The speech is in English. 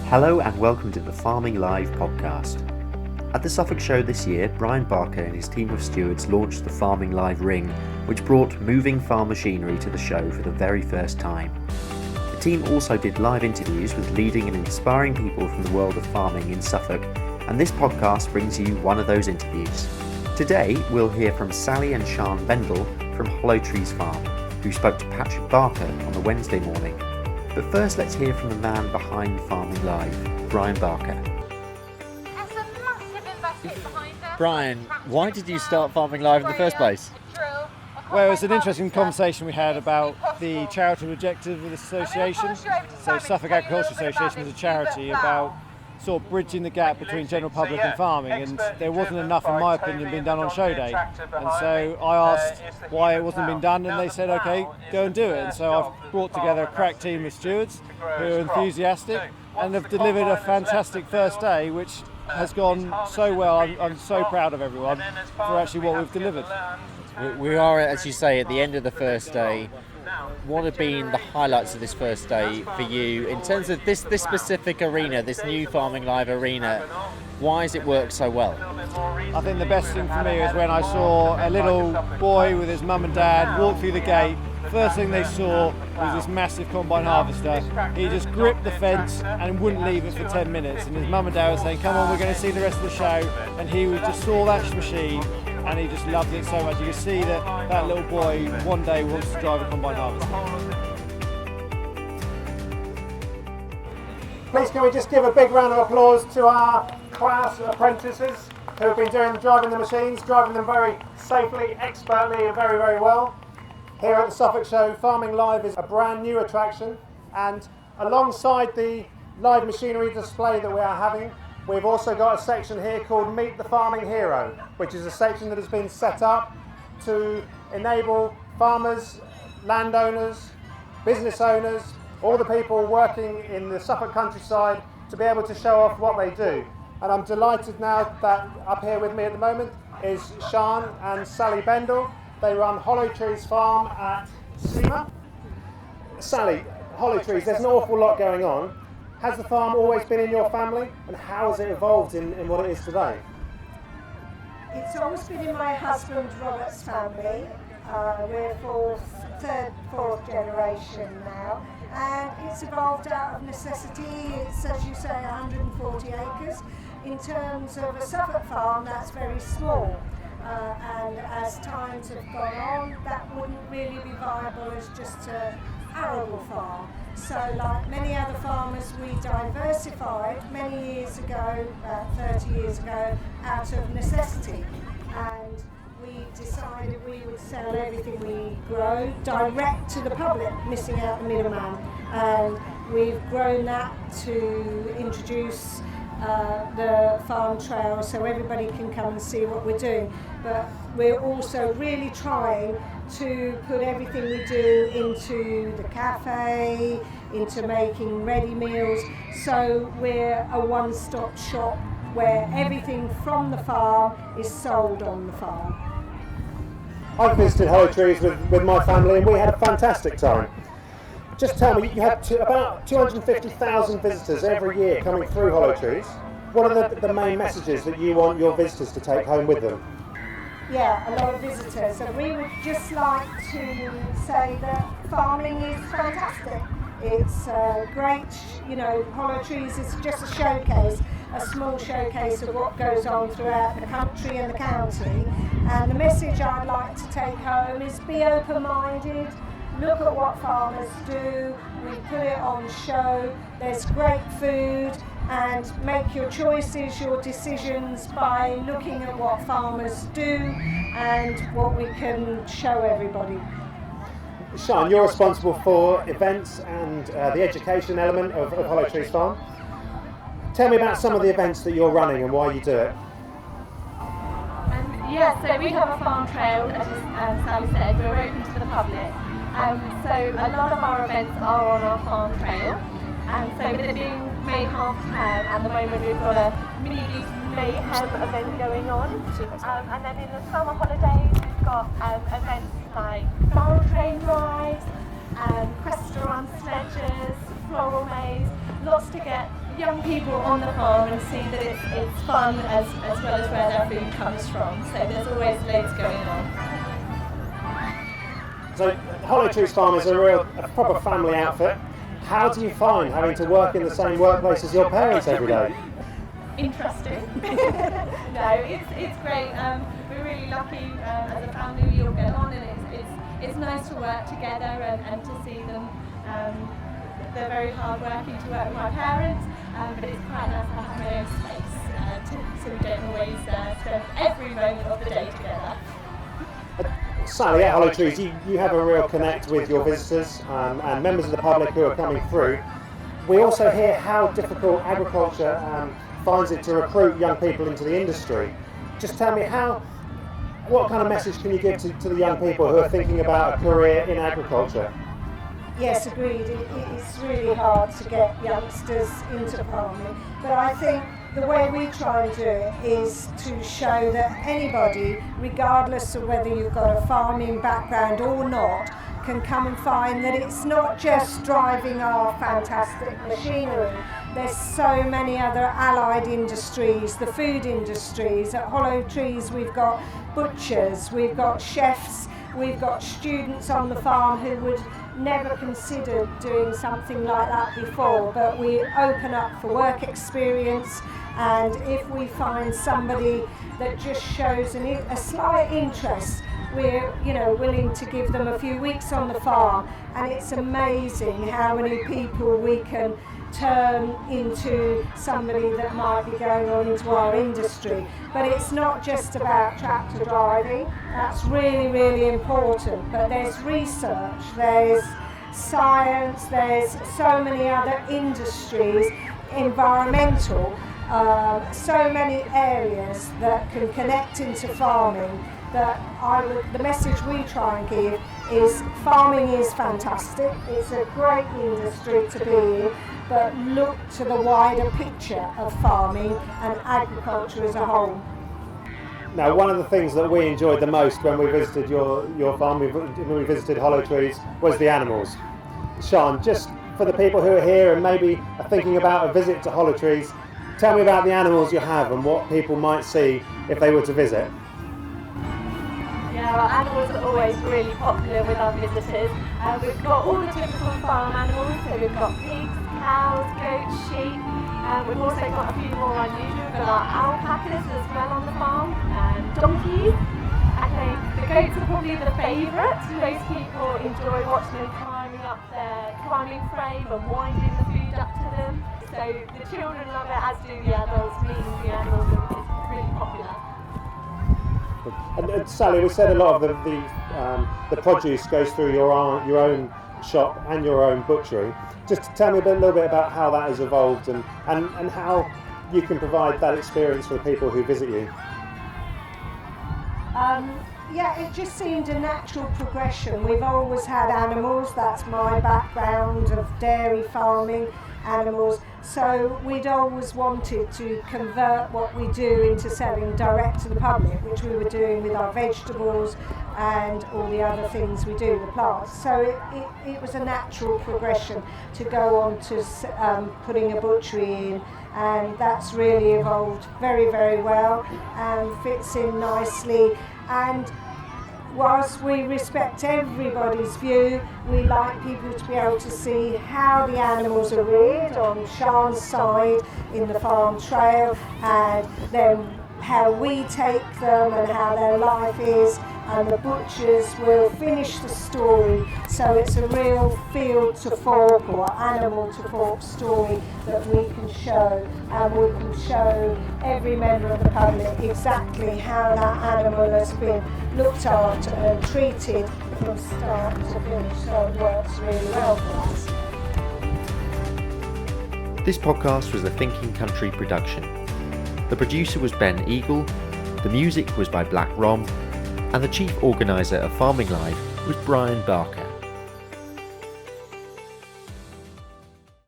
Hello and welcome to the Farming Live podcast. At the Suffolk Show this year, Brian Barker and his team of stewards launched the Farming Live Ring, which brought moving farm machinery to the show for the very first time. The team also did live interviews with leading and inspiring people from the world of farming in Suffolk, and this podcast brings you one of those interviews. Today, we'll hear from Sally and Shen Bendall from Hollow Trees Farm, who spoke to Patrick Barker on the Wednesday morning. But first, let's hear from the man behind Farming Live, Brian Barker. There's a massive investment behind us. Brian, why did you start Farming Live in the first place? Well, it was an interesting conversation we had about the charitable objective of this association. So Suffolk Agricultural Association is a charity about sort of bridging the gap between general public and farming, and there wasn't enough, in my opinion, being done on show day. And so I asked why it wasn't being done, and they said, okay, go and do it. And so I've brought together a crack team of stewards who are enthusiastic and have delivered a fantastic first day, which has gone so well. I'm so proud of everyone for actually what we've delivered. We are, as you say, at the end of the first day. What have been the highlights of this first day for you in terms of this specific arena, this new Farming Live arena? Why has it worked so well? I think the best thing for me is when I saw a little boy with his mum and dad walk through the gate. First thing they saw was this massive combine harvester. He just gripped the fence and wouldn't leave it for 10 minutes. And his mum and dad were saying, come on, we're going to see the rest of the show. And he just saw that machine and he just loved it so much. You can see that little boy one day wants to drive a combine harvester. Please can we just give a big round of applause to our class of apprentices who have been driving the machines, driving them very safely, expertly and very, very well. Here at the Suffolk Show, Farming Live is a brand new attraction, and alongside the live machinery display that we are having, we've also got a section here called Meet the Farming Hero, which is a section that has been set up to enable farmers, landowners, business owners, all the people working in the Suffolk countryside to be able to show off what they do. And I'm delighted now that up here with me at the moment is Shen and Sally Bendall. They run Hollow Trees Farm at Seamer. Sally, Hollow Trees, there's an awful lot going on. Has the farm always been in your family, and how has it evolved in what it is today? It's always been in my husband Robert's family. We're fourth generation now, and it's evolved out of necessity. It's, as you say, 140 acres. In terms of a Suffolk farm, that's very small. And as times have gone on, that wouldn't really be viable as just an arable farm. So like many other farmers, we diversified many years ago, 30 years ago, out of necessity. And we decided we would sell everything we grow direct to the public, missing out the middleman. And we've grown that to introduce the farm trail so everybody can come and see what we're doing. But we're also really trying to put everything we do into the cafe, into making ready meals. So we're a one-stop shop where everything from the farm is sold on the farm. I've visited Hollow Trees with my family and we had a fantastic time. Just tell me, you have about 250,000 visitors every year coming through Hollow Trees. What are the main messages that you want your visitors to take home with them? Yeah, a lot of visitors, and we would just like to say that farming is fantastic. It's great, Hollow Trees is just a showcase, a small showcase of what goes on throughout the country and the county. And the message I'd like to take home is be open-minded, look at what farmers do, we put it on show, there's great food, and make your choices, your decisions by looking at what farmers do and what we can show everybody. Shen, you're responsible for events and the education element of Hollow Trees Farm. Tell me about some of the events that you're running and why you do it. So we have a farm trail, as Sally said, we're open to the public. So a lot of our events are on our farm trail. And so with it being May half term, at the moment we've got a mini mayhem event going on. And then in the summer holidays we've got events like barrel train drives, restaurant sledges, floral maze, lots to get young people on the farm and see that it's fun as well as where their food comes from. So there's always loads going on. So Hollow Trees Farm is a proper family outfit. How do you find having to work in the same workplace as your parents every day? Interesting. No, it's great. We're really lucky as a family. We all get on, and it's nice to work together and to see them. They're very hard working to work with my parents, but it's quite nice to have my own space, so we don't always spend every moment of the day together. Sally, at Hollow Trees, you have a real connect with your visitors and members of the public who are coming through. We also hear how difficult agriculture finds it to recruit young people into the industry. Just tell me what kind of message can you give to the young people who are thinking about a career in agriculture? Yes, agreed. It's really hard to get youngsters into farming, but I think the way we try and do it is to show that anybody, regardless of whether you've got a farming background or not, can come and find that it's not just driving our fantastic machinery. There's so many other allied industries, the food industries. At Hollow Trees we've got butchers, we've got chefs, we've got students on the farm who would never considered doing something like that before, but we open up for work experience, and if we find somebody that just shows a slight interest, we're willing to give them a few weeks on the farm, and it's amazing how many people we can turn into somebody that might be going on into our industry. But it's not just about tractor driving, that's really, really important, but there's research, there's science, there's so many other industries, environmental, so many areas that can connect into farming. That the message we try and give is farming is fantastic, it's a great industry to be in, but look to the wider picture of farming and agriculture as a whole. Now, one of the things that we enjoyed the most when we visited your farm, when we visited Hollow Trees, was the animals. Shen, just for the people who are here and maybe are thinking about a visit to Hollow Trees, tell me about the animals you have and what people might see if they were to visit. Yeah, our animals are always really popular with our visitors. We've got all the typical farm animals, so we've got pigs, cows, goats, sheep. We've also got a few more unusual. We've got our alpacas as well on the farm, and donkeys. I think the goats are probably the favourite. Most people enjoy watching them climbing up their climbing frame and winding the food up to them. So the children love it, as do the adults. Meeting the animals is really popular. And Sally, we said a lot of the produce goes through your own shop and your own butchery. Just tell me a little bit about how that has evolved and how you can provide that experience for the people who visit you. Yeah, it just seemed a natural progression. We've always had animals, that's my background of dairy farming, animals. So we'd always wanted to convert what we do into selling direct to the public, which we were doing with our vegetables and all the other things we do, the plants. So it was a natural progression to go on to putting a butchery in, and that's really evolved very, very well and fits in nicely. And whilst we respect everybody's view, we like people to be able to see how the animals are reared on Shen's side in the farm trail, and then how we take them and how their life is, and the butchers will finish the story. So it's a real field to fork or animal to fork story that we can show, and we can show every member of the public exactly how that animal has been looked after and treated from start to finish. So it works really well for us. This podcast was a Thinking Country production. The producer was Ben Eagle, the music was by Black Rom, and the chief organiser of Farming Live was Brian Barker.